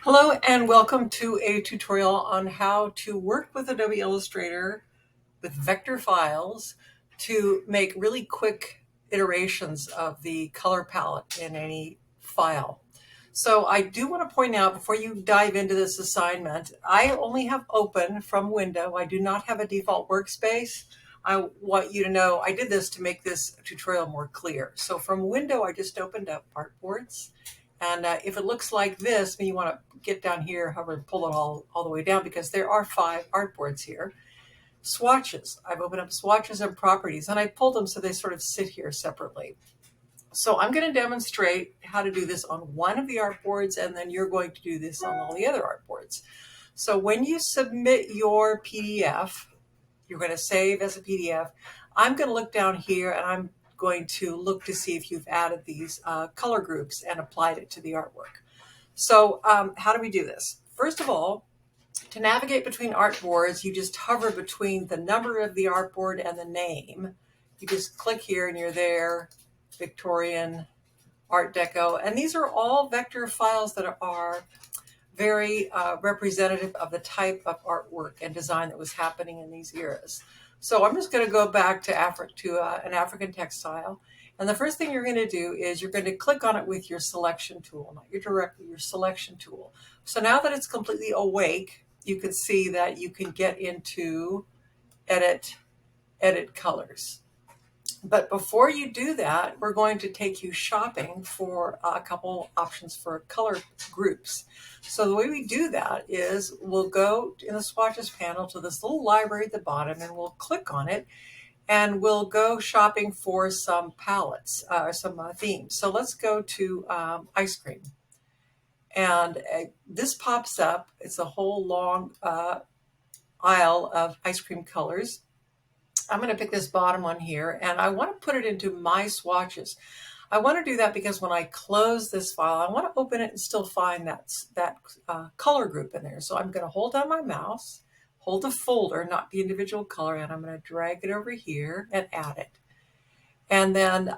Hello and welcome to a tutorial on how to work with Adobe Illustrator with vector files to make really quick iterations of the color palette in any file. So I do want to point out before you dive into this assignment, I only have open from window. I do not have a default workspace. I want you to know I did this to make this tutorial more clear. So from window, I just opened up artboards. And if it looks like this, when you want to get down here, hover, pull it all the way down because there are 5 artboards here. Swatches. I've opened up swatches and properties and I pulled them so they sort of sit here separately. So I'm going to demonstrate how to do this on one of the artboards and then you're going to do this on all the other artboards. So when you submit your PDF, you're going to save as a PDF. I'm going to look down here and I'm going to look to see if you've added these color groups and applied it to the artwork. So how do we do this? First of all, to navigate between artboards, you just hover between the number of the artboard and the name. You just click here and you're there, Victorian, Art Deco. And these are all vector files that are very representative of the type of artwork and design that was happening in these eras. So I'm just going to go back to an African textile. And the first thing you're going to do is you're going to click on it with your selection tool, not your selection tool. So now that it's completely awake, you can see that you can get into edit colors. But before you do that, we're going to take you shopping for a couple options for color groups. So the way we do that is we'll go in the swatches panel to this little library at the bottom and we'll click on it and we'll go shopping for some palettes, some themes. So let's go to ice cream. And this pops up. It's a whole long aisle of ice cream colors. I'm going to pick this bottom one here and I want to put it into my swatches. I want to do that because when I close this file, I want to open it and still find that color group in there. So I'm going to hold down my mouse, hold the folder, not the individual color, and I'm going to drag it over here and add it. And then,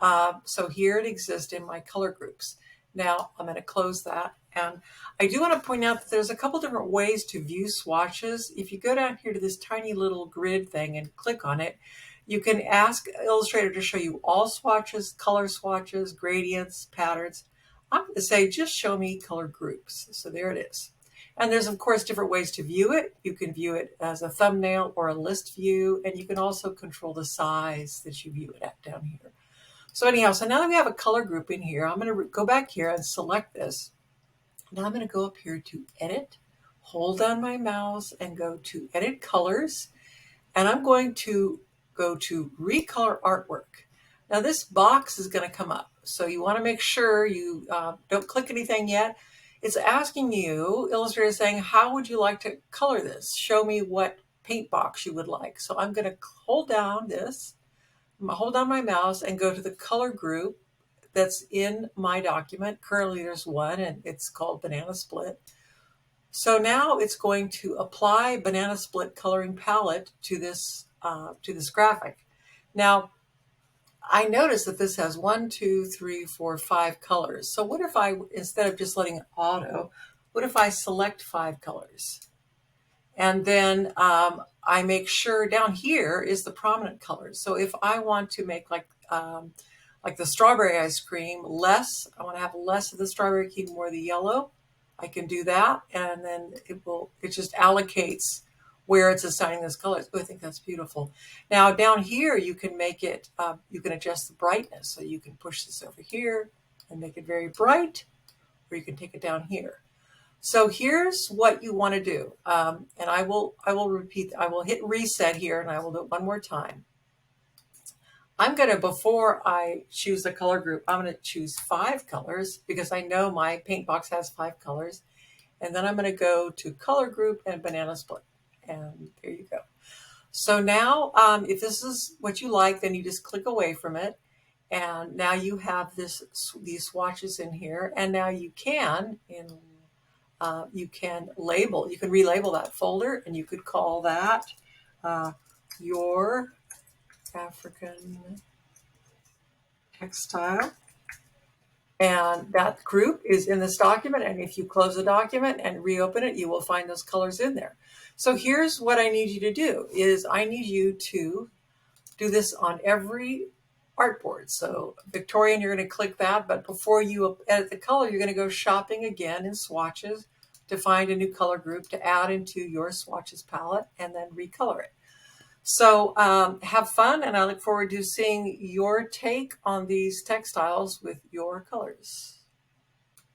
so here it exists in my color groups. Now I'm going to close that. And I do want to point out that there's a couple different ways to view swatches. If you go down here to this tiny little grid thing and click on it, you can ask Illustrator to show you all swatches, color swatches, gradients, patterns. I'm going to say, just show me color groups. So there it is. And there's, of course, different ways to view it. You can view it as a thumbnail or a list view, and you can also control the size that you view it at down here. So anyhow, so now that we have a color group in here, I'm going to go back here and select this. Now I'm going to go up here to Edit, hold down my mouse and go to Edit Colors, and I'm going to go to Recolor Artwork. Now this box is going to come up, so you want to make sure you don't click anything yet. It's asking you, Illustrator is saying, how would you like to color this? Show me what paint box you would like. So I'm going to hold down this, hold down my mouse and go to the color group that's in my document. Currently there's one and it's called Banana Split. So now it's going to apply Banana Split coloring palette to this graphic. Now I notice that this has 1, 2, 3, 4, 5 colors. So what if I, instead of just letting it auto, what if I select 5 colors? And then I make sure down here is the prominent colors. So if I want to make like the strawberry ice cream less, I want to have less of the strawberry, keep more of the yellow, I can do that. And then it just allocates where it's assigning those colors. Oh, I think that's beautiful. Now down here, you can make it, you can adjust the brightness. So you can push this over here and make it very bright, or you can take it down here. So here's what you want to do. And I will repeat, I will hit reset here and I will do it one more time. I'm going to, before I choose the color group, I'm going to choose 5 colors because I know my paint box has 5 colors. And then I'm going to go to color group and Banana Split. And there you go. So now, if this is what you like, then you just click away from it. And now you have these swatches in here. And now you can, you can relabel that folder and you could call that your African textile. And that group is in this document. And if you close the document and reopen it, you will find those colors in there. So here's what I need you to do is I need you to do this on every artboard. So Victorian, you're going to click that, but before you edit the color, you're going to go shopping again in swatches to find a new color group to add into your swatches palette and then recolor it. So have fun, and I look forward to seeing your take on these textiles with your colors.